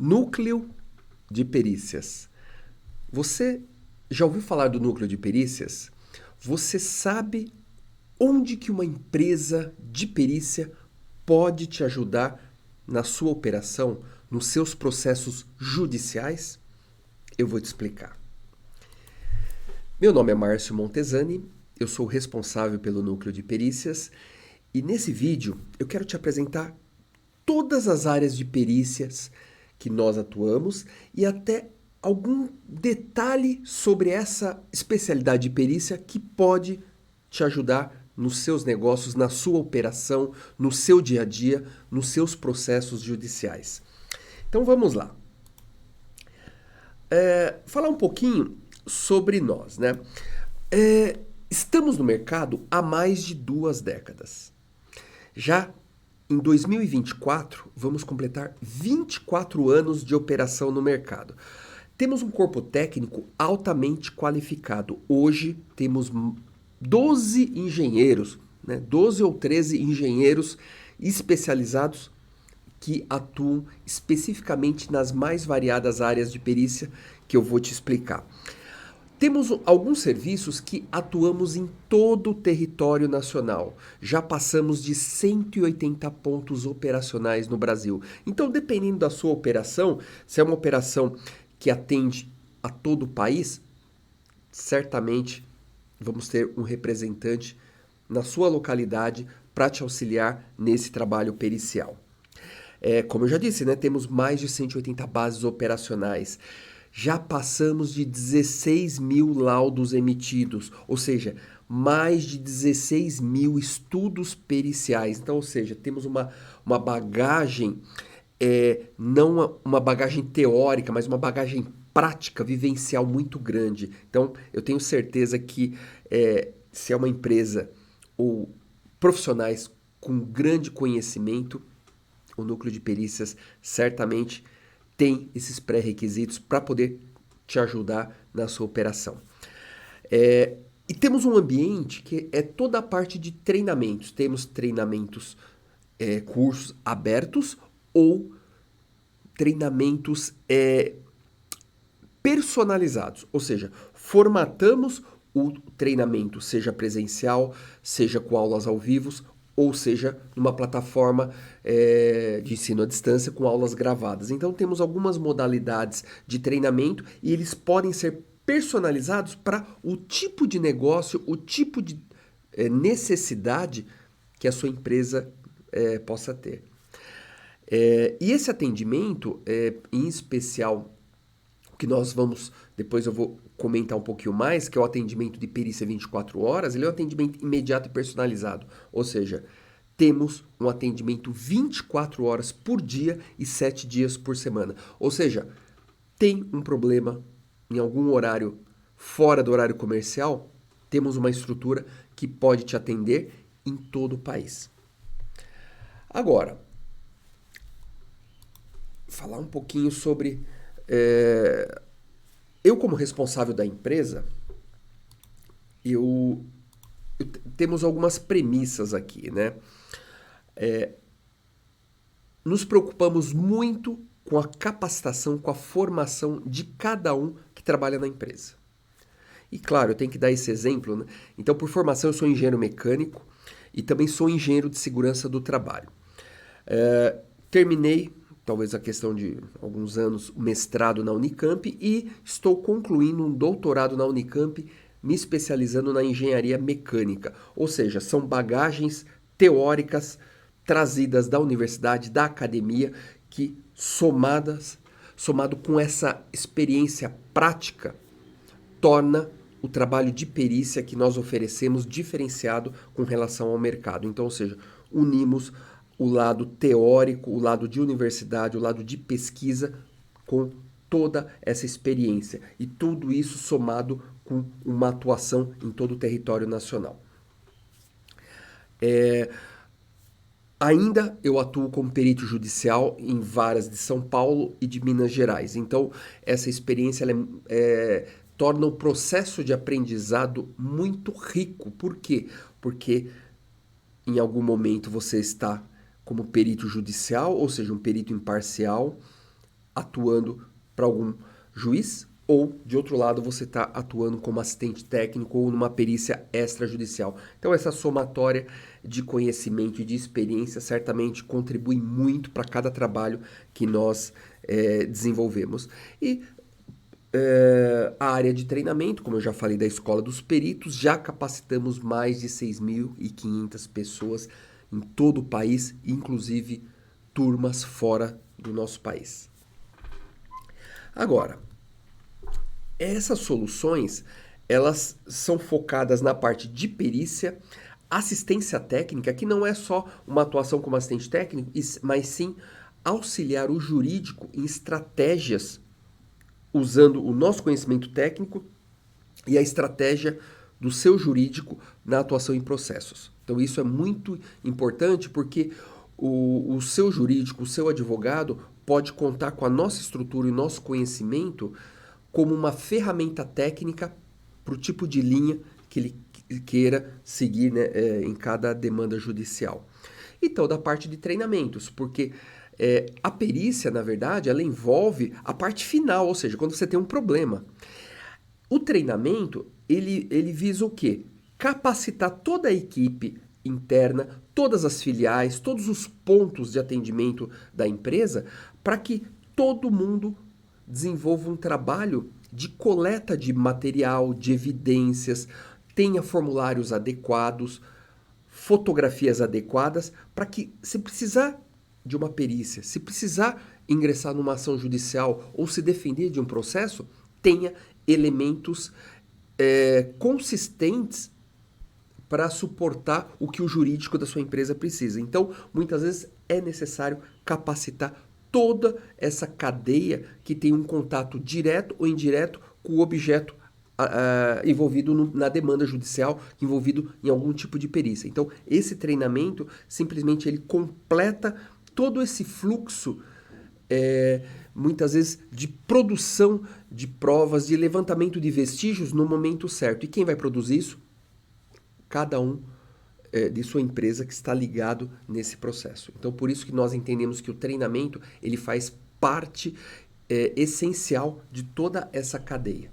Núcleo de perícias. Você já ouviu falar do núcleo de perícias? Você sabe onde que uma empresa de perícia pode te ajudar na sua operação, nos seus processos judiciais? Eu vou te explicar. Meu nome é Márcio Montesani, eu sou responsável pelo núcleo de perícias e nesse vídeo eu quero te apresentar todas as áreas de perícias que nós atuamos e até algum detalhe sobre essa especialidade de perícia que pode te ajudar nos seus negócios, na sua operação, no seu dia a dia, nos seus processos judiciais. Então vamos lá. Falar um pouquinho sobre nós, né? Estamos no mercado há mais de 2 décadas. Já em 2024, vamos completar 24 anos de operação no mercado. Temos um corpo técnico altamente qualificado. Hoje temos 12 engenheiros, né? 12 ou 13 engenheiros especializados que atuam especificamente nas mais variadas áreas de perícia que eu vou te explicar. Temos alguns serviços que atuamos em todo o território nacional. Já passamos de 180 pontos operacionais no Brasil. Então, dependendo da sua operação, se é uma operação que atende a todo o país, certamente vamos ter um representante na sua localidade para te auxiliar nesse trabalho pericial. Como eu já disse, né, temos mais de 180 bases operacionais. Já passamos de 16 mil laudos emitidos, ou seja, mais de 16 mil estudos periciais. Então, ou seja, temos uma bagagem, não uma bagagem teórica, mas uma bagagem prática, vivencial muito grande. Então, eu tenho certeza que se é uma empresa ou profissionais com grande conhecimento, o núcleo de perícias certamente tem esses pré-requisitos para poder te ajudar na sua operação. E temos um ambiente que é toda a parte de treinamentos. Temos treinamentos, cursos abertos ou treinamentos personalizados, ou seja, formatamos o treinamento, seja presencial, seja com aulas ao vivo, ou seja, numa plataforma de ensino à distância com aulas gravadas. Então temos algumas modalidades de treinamento e eles podem ser personalizados para o tipo de negócio, o tipo de necessidade que a sua empresa possa ter. E esse atendimento, em especial, que nós vamos, depois eu vou comentar um pouquinho mais, que é o atendimento de perícia 24 horas, ele é um atendimento imediato e personalizado, ou seja, temos um atendimento 24 horas por dia e 7 dias por semana. Ou seja, tem um problema em algum horário fora do horário comercial, temos uma estrutura que pode te atender em todo o país. Agora, falar um pouquinho sobre eu como responsável da empresa, temos algumas premissas aqui, né? Nos preocupamos muito com a capacitação, com a formação de cada um que trabalha na empresa. E claro, eu tenho que dar esse exemplo, né? Então, por formação, eu sou engenheiro mecânico e também sou engenheiro de segurança do trabalho. Terminei, talvez a questão de alguns anos, o mestrado na Unicamp e estou concluindo um doutorado na Unicamp, me especializando na engenharia mecânica. Ou seja, são bagagens teóricas trazidas da universidade, da academia, que somado com essa experiência prática, torna o trabalho de perícia que nós oferecemos diferenciado com relação ao mercado. Então, ou seja, unimos o lado teórico, o lado de universidade, o lado de pesquisa com toda essa experiência. E tudo isso somado com uma atuação em todo o território nacional. Ainda eu atuo como perito judicial em varas de São Paulo e de Minas Gerais. Então, essa experiência torna o processo de aprendizado muito rico. Por quê? Porque em algum momento você está como perito judicial, ou seja, um perito imparcial, atuando para algum juiz, ou, de outro lado, você está atuando como assistente técnico ou numa perícia extrajudicial. Então, essa somatória de conhecimento e de experiência certamente contribui muito para cada trabalho que nós desenvolvemos. E a área de treinamento, como eu já falei da Escola dos Peritos, já capacitamos mais de 6.500 pessoas em todo o país, inclusive turmas fora do nosso país. Agora, essas soluções, elas são focadas na parte de perícia, assistência técnica, que não é só uma atuação como assistente técnico, mas sim auxiliar o jurídico em estratégias, usando o nosso conhecimento técnico e a estratégia do seu jurídico na atuação em processos. Então isso é muito importante porque o seu jurídico, o seu advogado, pode contar com a nossa estrutura e nosso conhecimento como uma ferramenta técnica para o tipo de linha que ele queira seguir, né, em cada demanda judicial. Então, da parte de treinamentos, porque a perícia, na verdade, ela envolve a parte final, ou seja, quando você tem um problema. O treinamento, ele visa o quê? Capacitar toda a equipe interna, todas as filiais, todos os pontos de atendimento da empresa, para que todo mundo desenvolva um trabalho de coleta de material, de evidências, tenha formulários adequados, fotografias adequadas, para que, se precisar de uma perícia, se precisar ingressar numa ação judicial ou se defender de um processo, tenha elementos consistentes para suportar o que o jurídico da sua empresa precisa. Então, muitas vezes é necessário capacitar toda essa cadeia que tem um contato direto ou indireto com o objeto envolvido na demanda judicial, envolvido em algum tipo de perícia. Então, esse treinamento, simplesmente ele completa todo esse fluxo, muitas vezes, de produção de provas, de levantamento de vestígios no momento certo. E quem vai produzir isso? Cada um de sua empresa que está ligado nesse processo. Então, por isso que nós entendemos que o treinamento ele faz parte essencial de toda essa cadeia.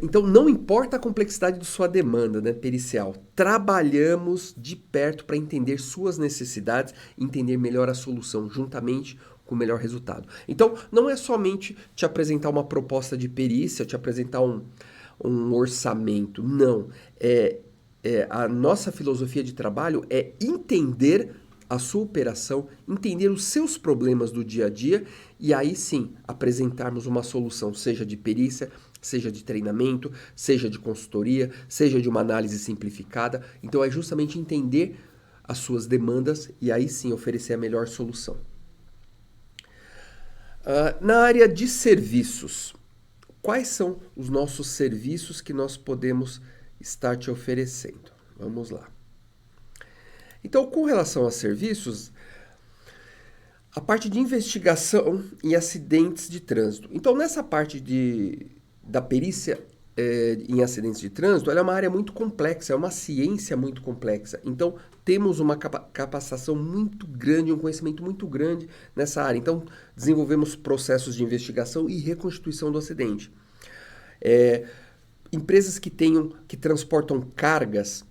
Então, não importa a complexidade de sua demanda, né, pericial, trabalhamos de perto para entender suas necessidades, entender melhor a solução, juntamente com o melhor resultado. Então, não é somente te apresentar uma proposta de perícia, te apresentar um orçamento, não. A nossa filosofia de trabalho é entender a sua operação, entender os seus problemas do dia a dia e aí sim apresentarmos uma solução, seja de perícia, seja de treinamento, seja de consultoria, seja de uma análise simplificada. Então é justamente entender as suas demandas e aí sim oferecer a melhor solução. Na área de serviços, quais são os nossos serviços que nós podemos estar te oferecendo? Vamos lá. Então, com relação a serviços, a parte de investigação em acidentes de trânsito. Então, nessa parte da perícia em acidentes de trânsito, ela é uma área muito complexa, é uma ciência muito complexa. Então, temos uma capacitação muito grande, um conhecimento muito grande nessa área. Então, desenvolvemos processos de investigação e reconstituição do acidente. Empresas que transportam cargas,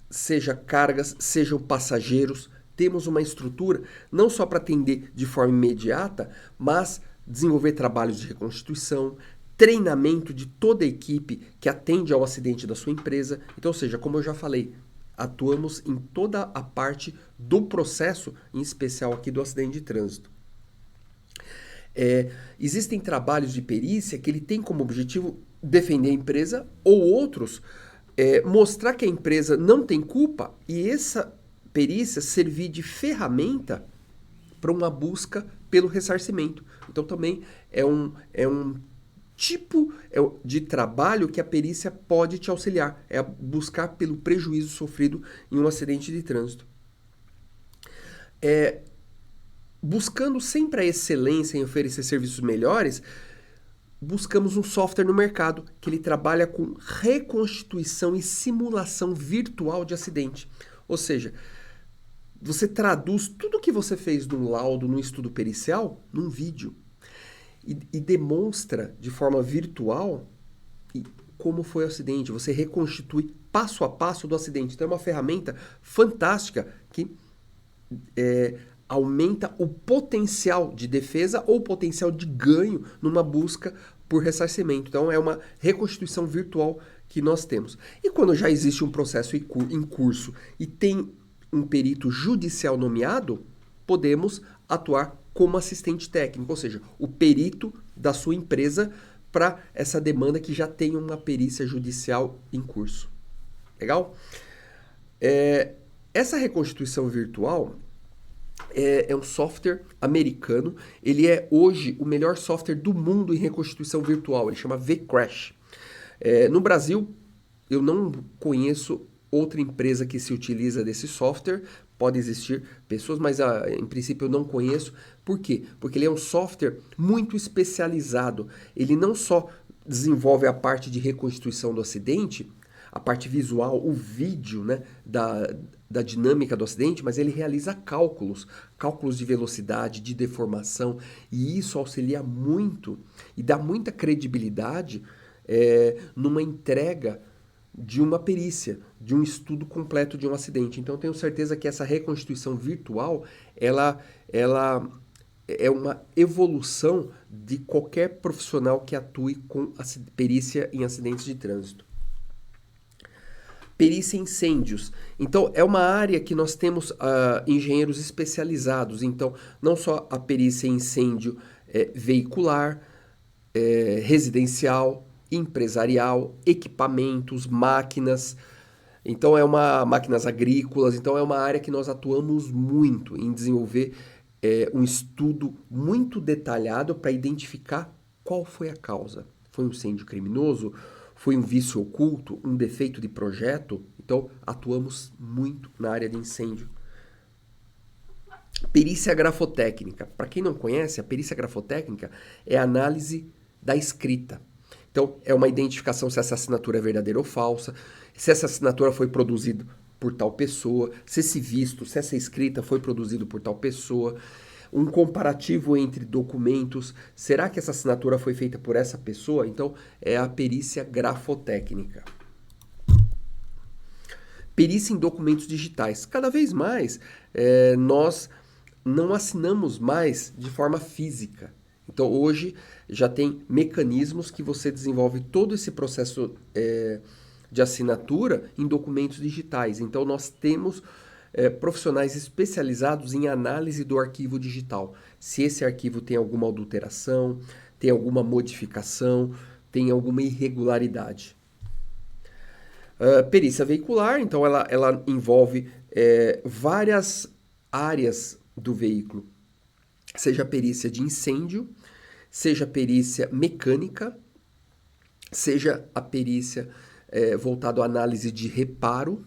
sejam passageiros, temos uma estrutura não só para atender de forma imediata, mas desenvolver trabalhos de reconstituição, treinamento de toda a equipe que atende ao acidente da sua empresa. Então, ou seja, como eu já falei, atuamos em toda a parte do processo, em especial aqui do acidente de trânsito. Existem trabalhos de perícia que ele tem como objetivo defender a empresa ou outros mostrar que a empresa não tem culpa e essa perícia servir de ferramenta para uma busca pelo ressarcimento. Então também é um tipo de trabalho que a perícia pode te auxiliar, é buscar pelo prejuízo sofrido em um acidente de trânsito. Buscando sempre a excelência em oferecer serviços melhores, buscamos um software no mercado que ele trabalha com reconstituição e simulação virtual de acidente. Ou seja, Você traduz tudo que você fez num laudo, num estudo pericial, num vídeo. E demonstra de forma virtual como foi o acidente. Você reconstitui passo a passo do acidente. Então é uma ferramenta fantástica que aumenta o potencial de defesa ou potencial de ganho numa busca por ressarcimento. Então é uma reconstituição virtual que nós temos. E quando já existe um processo em curso e tem um perito judicial nomeado, podemos atuar como assistente técnico, ou seja, o perito da sua empresa para essa demanda que já tem uma perícia judicial em curso. Legal? Essa reconstituição virtual é um software americano. Ele é hoje o melhor software do mundo em reconstituição virtual. Ele chama VCrash. No Brasil, eu não conheço outra empresa que se utiliza desse software. Pode existir pessoas, mas em princípio eu não conheço. Por quê? Porque ele é um software muito especializado. Ele não só desenvolve a parte de reconstituição do acidente, a parte visual, o vídeo, né, da dinâmica do acidente, mas ele realiza cálculos de velocidade, de deformação, e isso auxilia muito e dá muita credibilidade numa entrega de uma perícia, de um estudo completo de um acidente. Então, eu tenho certeza que essa reconstituição virtual, ela é uma evolução de qualquer profissional que atue com perícia em acidentes de trânsito. Perícia em incêndios. Então, é uma área que nós temos engenheiros especializados. Então, não só a perícia em incêndio veicular, residencial, empresarial, equipamentos, máquinas. Então, máquinas agrícolas. Então, é uma área que nós atuamos muito em desenvolver um estudo muito detalhado para identificar qual foi a causa. Foi um incêndio criminoso? Foi um vício oculto? Um defeito de projeto? Então, atuamos muito na área de incêndio. Perícia grafotécnica. Para quem não conhece, a perícia grafotécnica é a análise da escrita. Então, é uma identificação se essa assinatura é verdadeira ou falsa, se essa assinatura foi produzida por tal pessoa, se esse visto, se essa escrita foi produzido por tal pessoa, um comparativo entre documentos, será que essa assinatura foi feita por essa pessoa? Então, é a perícia grafotécnica. Perícia em documentos digitais. Cada vez mais, nós não assinamos mais de forma física. Então, hoje, já tem mecanismos que você desenvolve todo esse processo de assinatura em documentos digitais. Então, nós temos profissionais especializados em análise do arquivo digital. Se esse arquivo tem alguma adulteração, tem alguma modificação, tem alguma irregularidade. Perícia veicular, então ela envolve várias áreas do veículo. Seja a perícia de incêndio, seja a perícia mecânica, seja a perícia voltada à análise de reparo,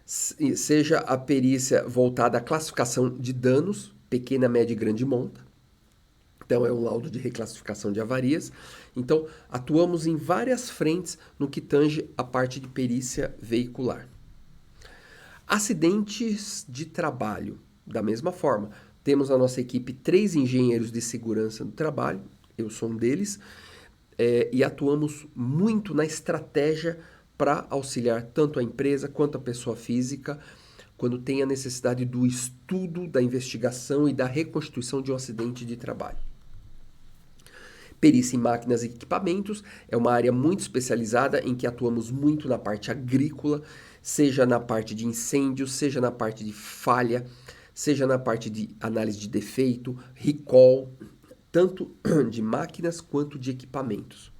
seja a perícia voltada à classificação de danos, pequena, média e grande monta. Então, é um laudo de reclassificação de avarias. Então, atuamos em várias frentes no que tange a parte de perícia veicular. Acidentes de trabalho, da mesma forma. Temos na nossa equipe 3 engenheiros de segurança do trabalho, eu sou um deles, e atuamos muito na estratégia para auxiliar tanto a empresa quanto a pessoa física quando tem a necessidade do estudo, da investigação e da reconstituição de um acidente de trabalho. Perícia em máquinas e equipamentos é uma área muito especializada em que atuamos muito na parte agrícola, seja na parte de incêndio, seja na parte de falha, seja na parte de análise de defeito, recall, tanto de máquinas quanto de equipamentos.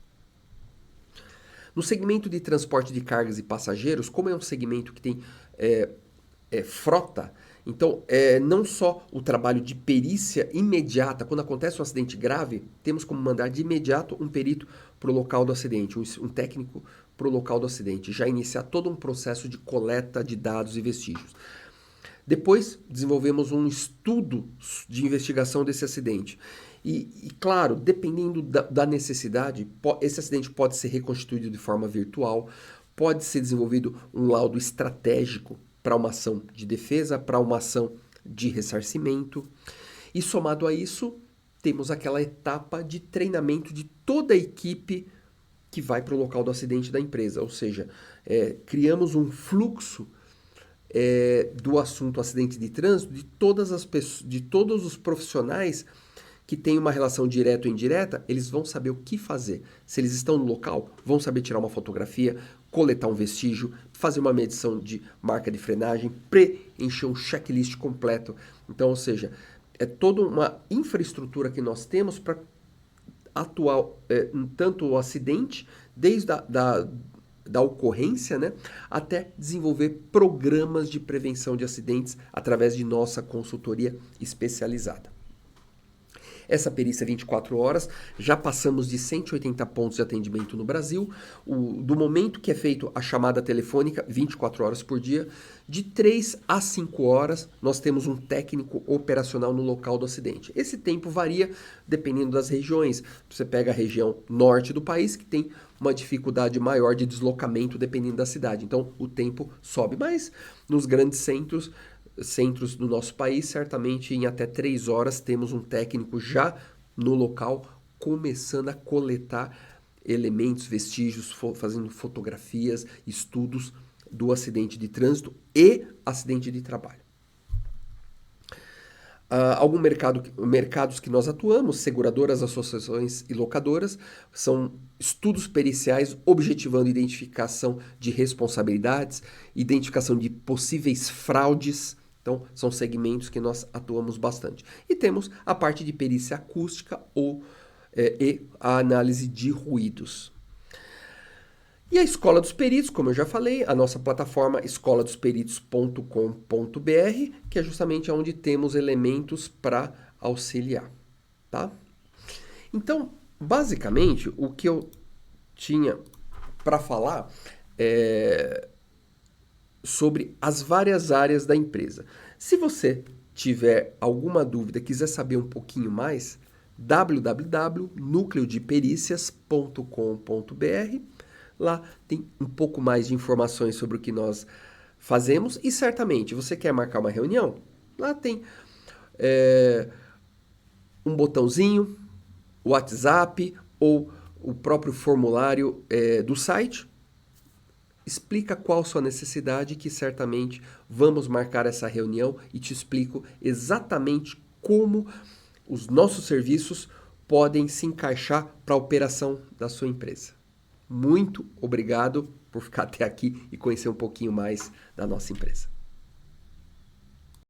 No segmento de transporte de cargas e passageiros, como é um segmento que tem frota, então não só o trabalho de perícia imediata, quando acontece um acidente grave, temos como mandar de imediato um perito para o local do acidente, um técnico para o local do acidente, já iniciar todo um processo de coleta de dados e vestígios. Depois, desenvolvemos um estudo de investigação desse acidente. E claro, dependendo da necessidade, esse acidente pode ser reconstituído de forma virtual, pode ser desenvolvido um laudo estratégico para uma ação de defesa, para uma ação de ressarcimento. E somado a isso, temos aquela etapa de treinamento de toda a equipe que vai para o local do acidente da empresa. Ou seja, criamos um fluxo do assunto acidente de trânsito de todas as pessoas, de todos os profissionais que têm uma relação direta ou indireta. Eles vão saber o que fazer. Se eles estão no local, vão saber tirar uma fotografia, coletar um vestígio, fazer uma medição de marca de frenagem, preencher um checklist completo. Então, ou seja, é toda uma infraestrutura que nós temos para atuar tanto o acidente, desde da ocorrência, né, até desenvolver programas de prevenção de acidentes através de nossa consultoria especializada. Essa perícia é 24 horas, já passamos de 180 pontos de atendimento no Brasil. Do momento que é feita a chamada telefônica, 24 horas por dia, de 3 a 5 horas, nós temos um técnico operacional no local do acidente. Esse tempo varia dependendo das regiões. Você pega a região norte do país, que tem uma dificuldade maior de deslocamento dependendo da cidade. Então, o tempo sobe. Mas nos grandes centros do nosso país, certamente em até 3 horas temos um técnico já no local, começando a coletar elementos, vestígios, fazendo fotografias, estudos do acidente de trânsito e acidente de trabalho. Alguns mercados que nós atuamos, seguradoras, associações e locadoras, são estudos periciais objetivando identificação de responsabilidades, identificação de possíveis fraudes. Então, são segmentos que nós atuamos bastante. E temos a parte de perícia acústica e a análise de ruídos. E a Escola dos Peritos, como eu já falei, a nossa plataforma escoladosPeritos.com.br, que é justamente onde temos elementos para auxiliar, tá? Então, basicamente, o que eu tinha para falar é sobre as várias áreas da empresa. Se você tiver alguma dúvida, quiser saber um pouquinho mais, www.nucleodepericias.com.br. Lá tem um pouco mais de informações sobre o que nós fazemos e certamente você quer marcar uma reunião? Lá tem um botãozinho, WhatsApp ou o próprio formulário do site. Explica qual a sua necessidade, que certamente vamos marcar essa reunião e te explico exatamente como os nossos serviços podem se encaixar para a operação da sua empresa. Muito obrigado por ficar até aqui e conhecer um pouquinho mais da nossa empresa.